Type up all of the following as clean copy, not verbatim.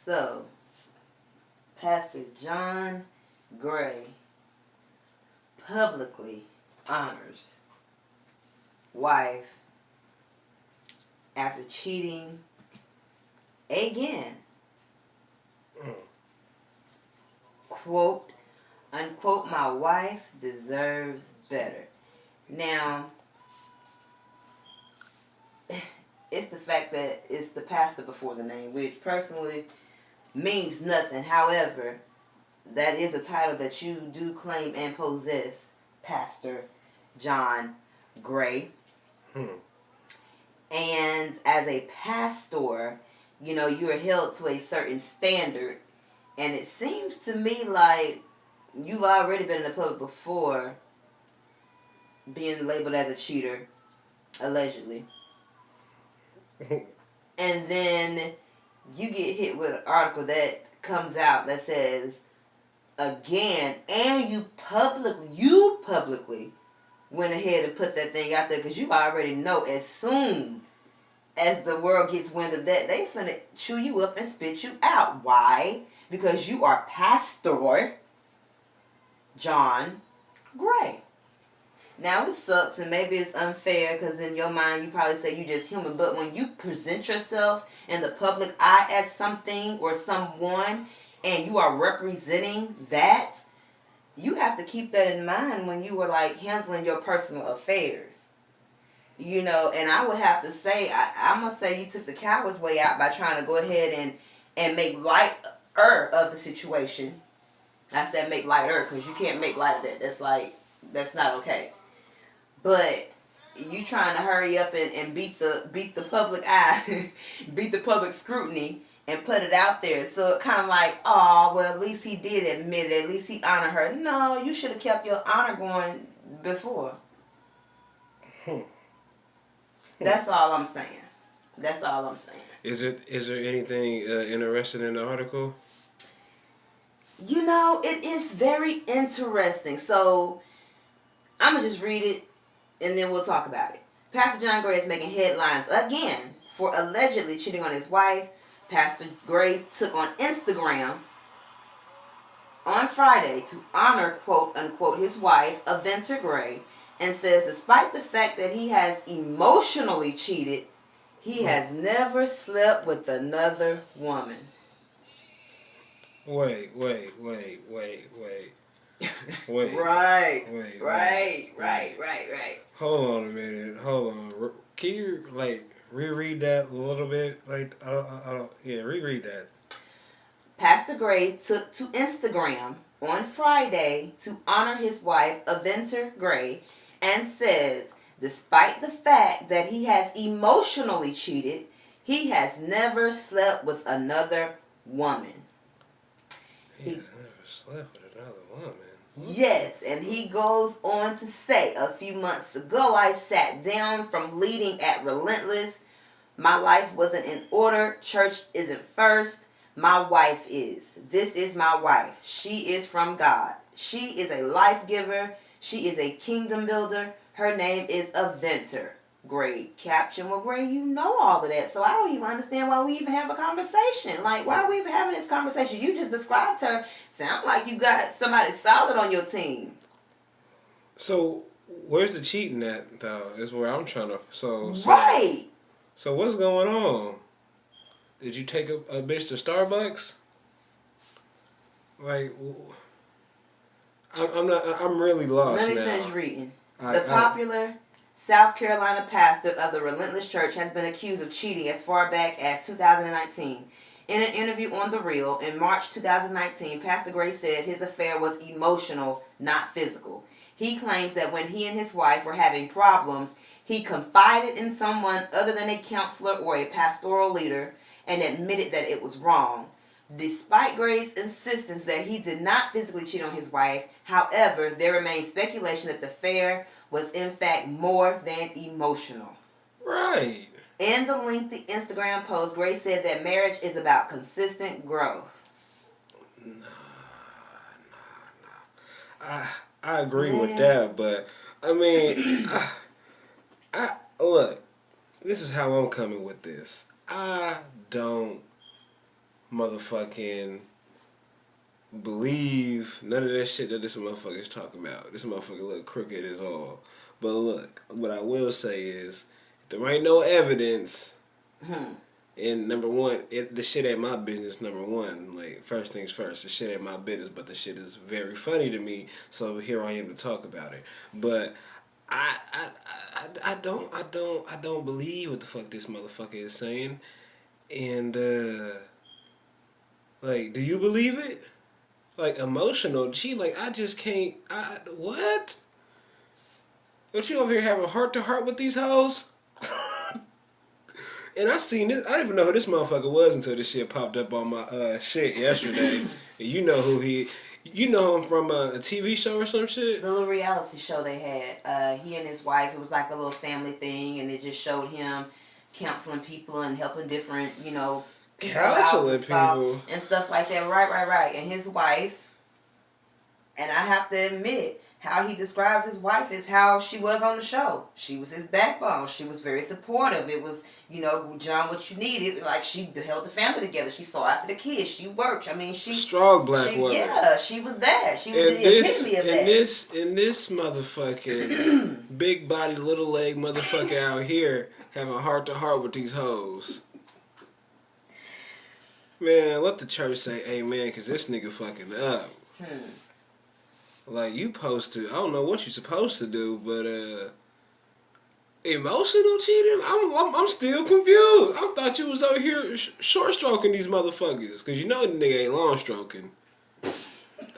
So, Pastor John Gray publicly honors wife after cheating again. Quote, unquote, my wife deserves better. Now, it's the fact that it's the pastor before the name, which personally means nothing. However, that is a title that you do claim and possess, Pastor John Gray. And as a pastor, you know, you are held to a certain standard. And it seems to me like you've already been in the public before being labeled as a cheater, allegedly. And then you get hit with an article that comes out that says, again, and you publicly went ahead and put that thing out there because you already know as soon as the world gets wind of that, they finna chew you up and spit you out. Why? Because you are Pastor John Gray. Now, it sucks and maybe it's unfair because in your mind you probably say you're just human. But when you present yourself in the public eye as something or someone and you are representing that, you have to keep that in mind when you were like handling your personal affairs. You know, and I would have to say, I'm going to say you took the coward's way out by trying to go ahead and make lighter of the situation. I said make lighter because you can't make light of that. That's not okay. But you trying to hurry up and beat the public eye, beat the public scrutiny and put it out there. So it kind of like, oh, well, at least he did admit it. At least he honored her. No, you should have kept your honor going before. That's all I'm saying. That's all I'm saying. Is there anything interesting in the article? You know, it is very interesting. So, I'm going to just read it and then we'll talk about it. Pastor John Gray is making headlines again for allegedly cheating on his wife. Pastor Gray took on Instagram on Friday to honor, quote unquote, his wife, Aventer Gray, and says despite the fact that he has emotionally cheated, he has never slept with another woman. Wait. Right. Hold on a minute. Hold on. Can you reread that a little bit? Reread that. Pastor Gray took to Instagram on Friday to honor his wife, Aventer Gray, and says, despite the fact that he has emotionally cheated, he has never slept with another woman. He has never slept with another woman. Yes, and he goes on to say, a few months ago, I sat down from leading at Relentless. My life wasn't in order. Church isn't first. My wife is. This is my wife. She is from God. She is a life giver. She is a kingdom builder. Her name is Aventer Gray. Caption, well, Gray, you know all of that, so I don't even understand why we even have a conversation. Like, why are we even having this conversation? You just described her. Sound like you got somebody solid on your team. So, where's the cheating at, though, is where I'm trying to... Right. So, what's going on? Did you take a bitch to Starbucks? Like, I'm really lost now. Let me finish reading. The popular South Carolina pastor of the Relentless Church has been accused of cheating as far back as 2019. In an interview on The Real in March 2019, Pastor Gray said his affair was emotional, not physical. He claims that when he and his wife were having problems, he confided in someone other than a counselor or a pastoral leader and admitted that it was wrong. Despite Gray's insistence that he did not physically cheat on his wife, however, there remains speculation that the affair was in fact more than emotional. Right. In the lengthy Instagram post, Gray said that marriage is about consistent growth. I agree with that, but I mean, I look, this is how I'm coming with this. I don't motherfucking believe none of that shit that this motherfucker is talking about. This motherfucker look crooked as all. But look, what I will say is, if there ain't no evidence, and number one, the shit ain't my business, number one. Like, first things first, the shit ain't my business, but the shit is very funny to me, so here I am to talk about it. But I don't believe what the fuck this motherfucker is saying. And like, do you believe it? Like, emotional. Like, I just can't. What? Don't you over here having heart to heart with these hoes? And I seen this. I didn't even know who this motherfucker was until this shit popped up on my shit yesterday. And you know who he. You know him from a TV show or some shit? The little reality show they had. He and his wife, it was like a little family thing, and it just showed him counseling people and helping different, Counseling people and stuff like that. Right. And his wife, and I have to admit, how he describes his wife is how she was on the show. She was his backbone. She was very supportive. It was, John, what you needed. Like, she held the family together. She saw after the kids. She worked. I mean, strong black woman. Yeah, she was that. She was the epitome of that. In this motherfucking big body, little leg motherfucker out here having heart to heart with these hoes. Man, let the church say amen, because this nigga fucking up. Like, you supposed to, I don't know what you supposed to do, but emotional cheating? I'm still confused. I thought you was out here short stroking these motherfuckers, because you know the nigga ain't long stroking.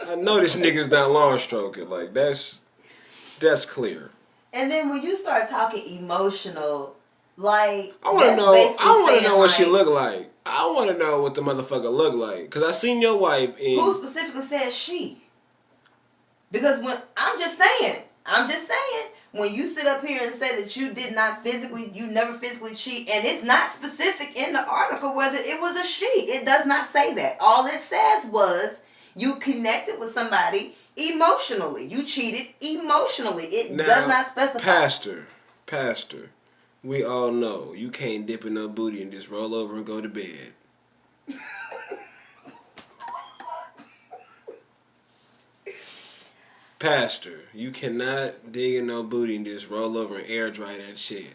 I know this nigga's not long stroking. Like, that's clear. And then when you start talking emotional, like, I want to know what she look like. I want to know what the motherfucker look like, because I seen your wife in. Who specifically said she? Because when I'm just saying, when you sit up here and say that you never physically cheat, and it's not specific in the article whether it was a she. It does not say that. All it says was you connected with somebody emotionally. You cheated emotionally. It does not specify. Pastor, we all know you can't dip in no booty and just roll over and go to bed. Pastor, you cannot dig in no booty and just roll over and air dry that shit.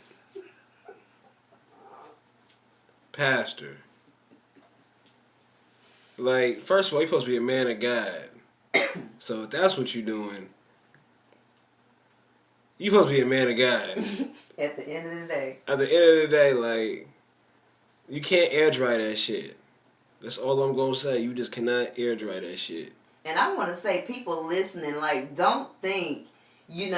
Pastor. Like, first of all, you're supposed to be a man of God. So if that's what you're doing, you're supposed to be a man of God. At the end of the day. At the end of the day, like, you can't air dry that shit. That's all I'm going to say. You just cannot air dry that shit. And I want to say, people listening, like, don't think, you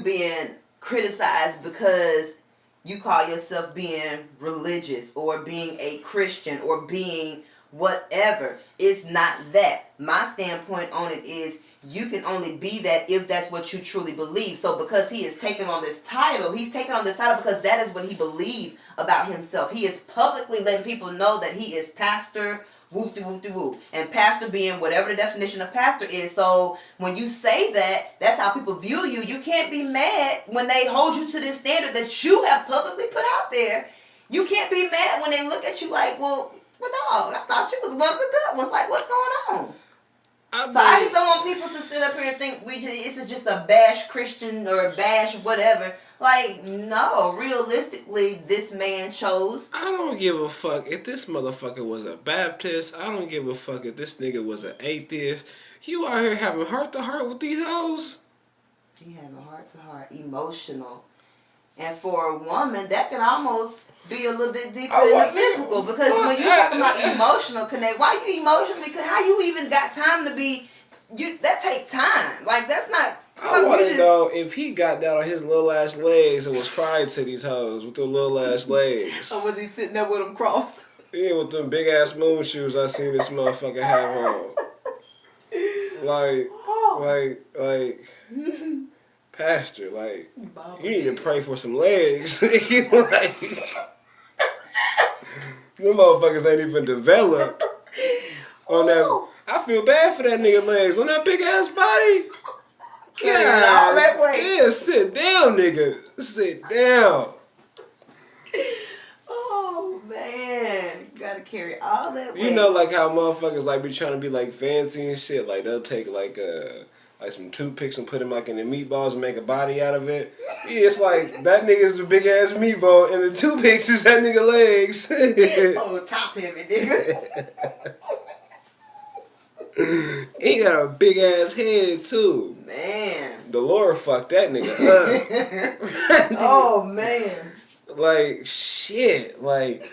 being criticized because you call yourself being religious or being a Christian or being whatever. It's not that. My standpoint on it is you can only be that if that's what you truly believe. So because he is taking on this title, he's taking on this title because that is what he believed about himself. He is publicly letting people know that he is pastor, whoop-de-whoop-de-whoop. And pastor being whatever the definition of pastor is. So when you say that, that's how people view you. You can't be mad when they hold you to this standard that you have publicly put out there. You can't be mad when they look at you like, well, dog, I thought you was one of the good ones. Like, what's going on? I just don't want people to sit up here and think this is just a bash Christian or a bash whatever. Like, no, realistically, this man chose. I don't give a fuck if this motherfucker was a Baptist. I don't give a fuck if this nigga was an atheist. You out here having heart to heart with these hoes? He having heart to heart, emotional. And for a woman, that can almost be a little bit deeper than the physical. Because when you talk about emotional connect, why you emotional? Because how you even got time to be, that take time. Like, that's not. I want to know if he got down on his little ass legs and was crying to these hoes with their little ass legs. Or was he sitting there with them crossed? Yeah, with them big ass moon shoes I seen this motherfucker have on. Like, pastor, like, you need to pray for some legs. Like, them motherfuckers ain't even developed on that. I feel bad for that nigga legs on that big ass body. God, yeah, sit down, nigga. Sit down. Oh man, gotta gotta carry all that weight. You know, like how motherfuckers like be trying to be like fancy and shit. Like they'll take like some toothpicks and put them like in the meatballs and make a body out of it. Yeah, it's like that nigga's a big ass meatball and the toothpicks is that nigga legs. Oh, top heavy, nigga. He got a big ass head too. Man. The Lord fucked that nigga up. Oh man. Like shit. Like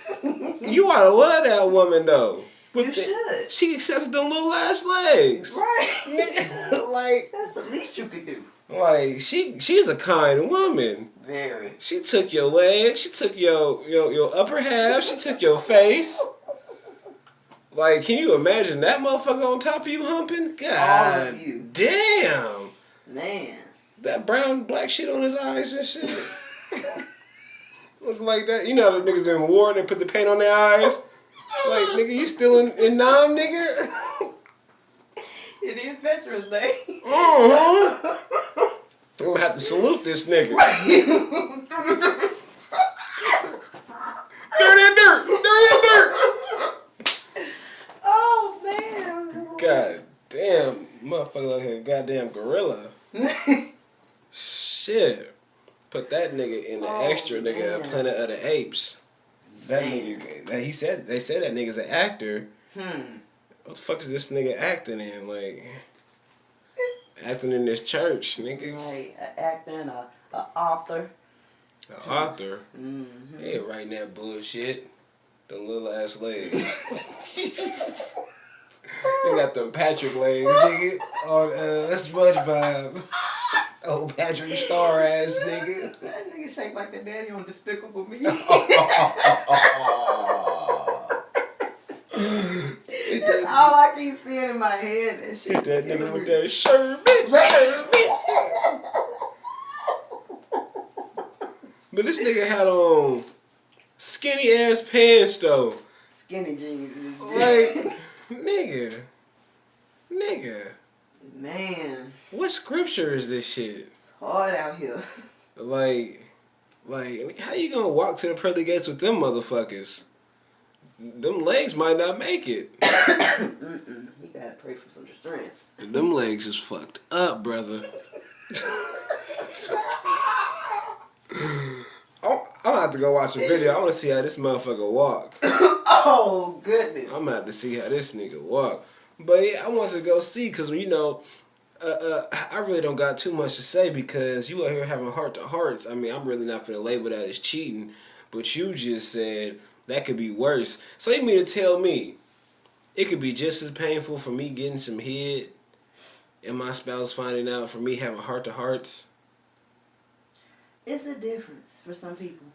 you ought to love that woman though. You should. She accepted them little ass legs. Right. Like that's the least you could do. Like she's a kind woman. Very. She took your legs. She took your upper half. She took your face. Like, can you imagine that motherfucker on top of you humping? God, all of you. Damn. Man. That brown black shit on his eyes and shit. Look like that. You know how the niggas in war, they put the paint on their eyes? Like, nigga, you still in Nam, nigga? It is Veterans Day. Uh-huh. I'm gonna have to salute this nigga. Dirty dirt! Dirty dirt! Oh, man. God damn, motherfucker like a goddamn gorilla. Shit. Put that nigga in the extra nigga Planet of the Apes. That nigga, they said that nigga's an actor. What the fuck is this nigga acting in? Like, acting in this church, nigga. Right, an actor and a author. An author? He ain't writing that bullshit. Them little ass legs. They got them Patrick legs, nigga. On SpongeBob. Oh, Patrick Star ass nigga. That nigga shaped like the daddy on Despicable Me. That's all I keep seeing in my head. That shit. Hit that nigga with that shirt, bitch. But this nigga had on skinny ass pants though. Skinny jeans. Like, nigga. Man. What scripture is this shit? It's hard out here. Like, how you gonna walk to the pearly gates with them motherfuckers? Them legs might not make it. You gotta pray for some strength. Them legs is fucked up, brother. I'm gonna have to go watch a video. I wanna see how this motherfucker walk. Oh, goodness. I'm gonna have to see how this nigga walk. But yeah, I want to go see because, you know, I really don't got too much to say because you out here having heart-to-hearts. I mean, I'm really not finna label that as cheating. But you just said that could be worse. So you mean to tell me it could be just as painful for me getting some head and my spouse finding out for me having heart-to-hearts? It's a difference for some people.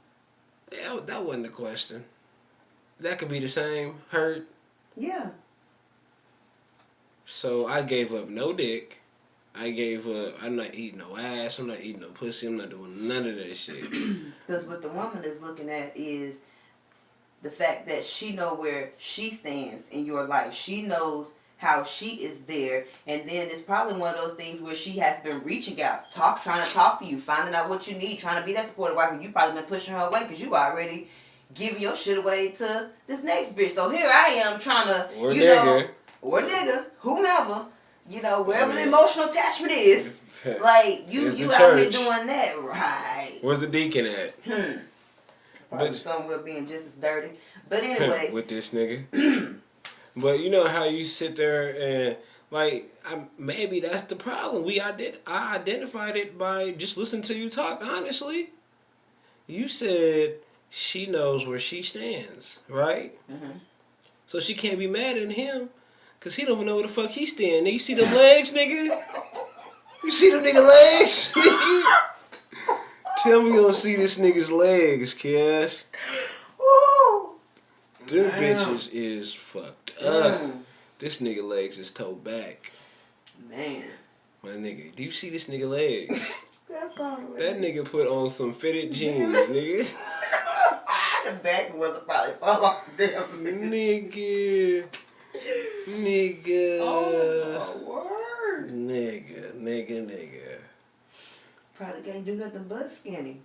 Yeah, that wasn't the question. That could be the same hurt. Yeah. So I gave up no dick. I'm not eating no ass. I'm not eating no pussy. I'm not doing none of that shit. Because what the woman is looking at is the fact that she know where she stands in your life. She knows how she is there. And then it's probably one of those things where she has been reaching out, trying to talk to you, finding out what you need, trying to be that supportive wife. And you probably been pushing her away because you already giving your shit away to this next bitch. So here I am trying to, or nigga, whomever, wherever the emotional attachment is, like you out here doing that, right? Where's the deacon at? Probably somewhere being just as dirty. But anyway, with this nigga. But you know how you sit there and like, maybe that's the problem. I identified it by just listening to you talk. Honestly, you said she knows where she stands, right? Mm-hmm. So she can't be mad at him. Cause he don't even know where the fuck he stand. You see them legs, nigga? You see them nigga legs? Tell me you don't see this nigga's legs, Cash. Them bitches is fucked up. This nigga legs is toe back. Man. My nigga, do you see this nigga legs? That's all right. That nigga put on some fitted jeans, nigga. The back wasn't probably fall off the damn nigga. Oh, my word. Nigga. Probably can't do nothing but skinny.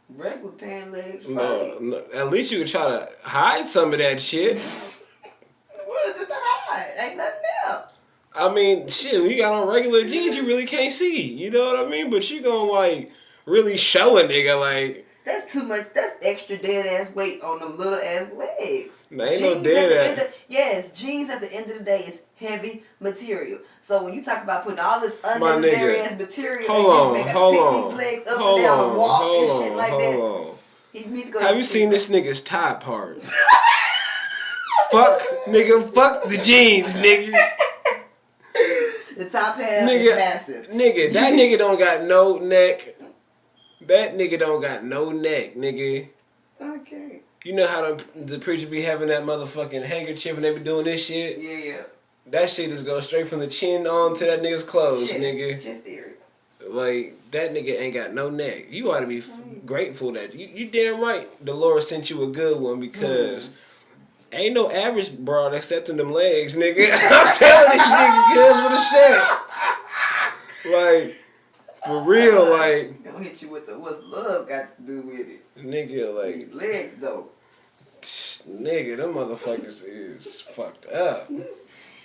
Regular pant legs. No, at least you could try to hide some of that shit. What is it to hide? Ain't nothing else. I mean, shit, when you got on regular jeans, you really can't see. You know what I mean? But you gonna, like, really show a nigga, like... That's too much. That's extra dead ass weight on them little ass legs. Nah, ain't no dead ass. Yes, jeans at the end of the day is heavy material. So when you talk about putting all this unnecessary ass material, hold and on, pick these legs up and down and walk and shit like that. He need to go. Have you seen this nigga's top part? Fuck, nigga, fuck the jeans, nigga. The top half is massive. Nigga, that nigga don't got no neck. That nigga don't got no neck, nigga. Okay. You know how the preacher be having that motherfucking handkerchief and they be doing this shit? Yeah. That shit just goes straight from the chin on to that nigga's clothes, nigga. Just area. Like, that nigga ain't got no neck. You ought to be grateful that you damn right the Lord sent you a good one because ain't no average broad accepting them legs, nigga. I'm telling this nigga girls with a shit. Like, for real, like. Gonna hit you with the what's love got to do with it. Nigga, like. These legs, though. Nigga, them motherfuckers is fucked up.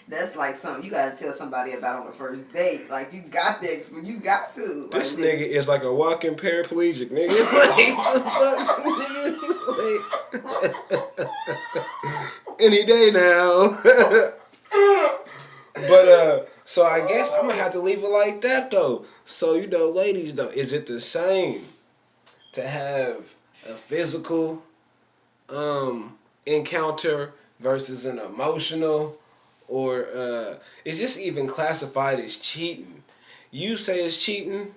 That's like something you gotta tell somebody about on the first date. Like, you got this, but you got to. This nigga is like a walking paraplegic, nigga. Like, the fuck, nigga? Like, any day now. But, so I guess I'm gonna have to leave it like that, though. So, you know, ladies, though, is it the same to have a physical encounter versus an emotional? Or is this even classified as cheating? You say it's cheating?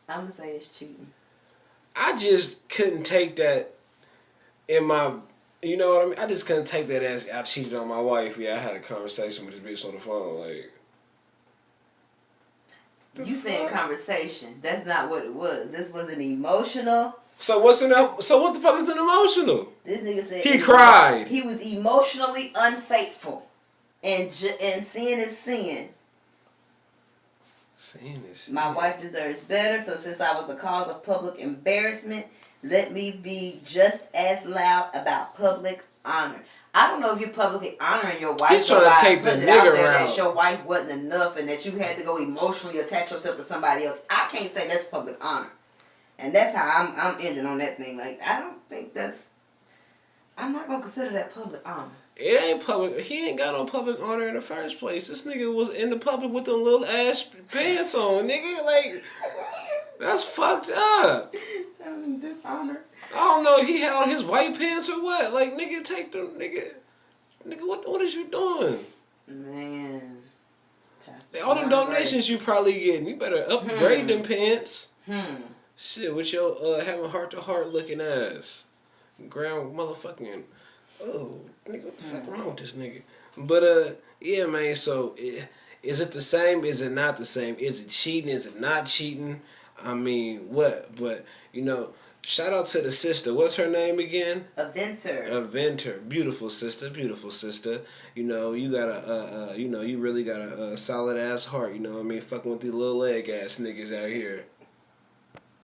I'm gonna say it's cheating. I just couldn't take that in my... You know what I mean? I just couldn't take that as I cheated on my wife. Yeah, I had a conversation with this bitch on the phone. Like... You saying conversation. That's not what it was. This was an emotional... So what the fuck is an emotional? This nigga said... He cried. He was emotionally unfaithful. And sin is sin. Sin is sin. My wife deserves better, so since I was the cause of public embarrassment, let me be just as loud about public honor. I don't know if you're publicly honoring your wife. He's trying to take the nigga route. That your wife wasn't enough and that you had to go emotionally attach yourself to somebody else. I can't say that's public honor. And that's how I'm ending on that thing. Like, I don't think that's... I'm not going to consider that public honor. It ain't public. He ain't got no public honor in the first place. This nigga was in the public with them little ass pants on, nigga. Like, that's fucked up. Dishonor. I don't know. He had on his white pants or what. Like, nigga, take them, nigga, what is you doing? Man. All them donations you probably getting, you better upgrade them pants. Shit, with your having heart to heart looking ass. Ground motherfucking... Oh, nigga, what the fuck wrong with this nigga? But, yeah, man, so, is it the same? Is it not the same? Is it cheating? Is it not cheating? I mean, what? But, you know, shout out to the sister. What's her name again? Aventer. Beautiful sister. You know, you got you really got a solid-ass heart, you know what I mean? Fucking with these little leg-ass niggas out here.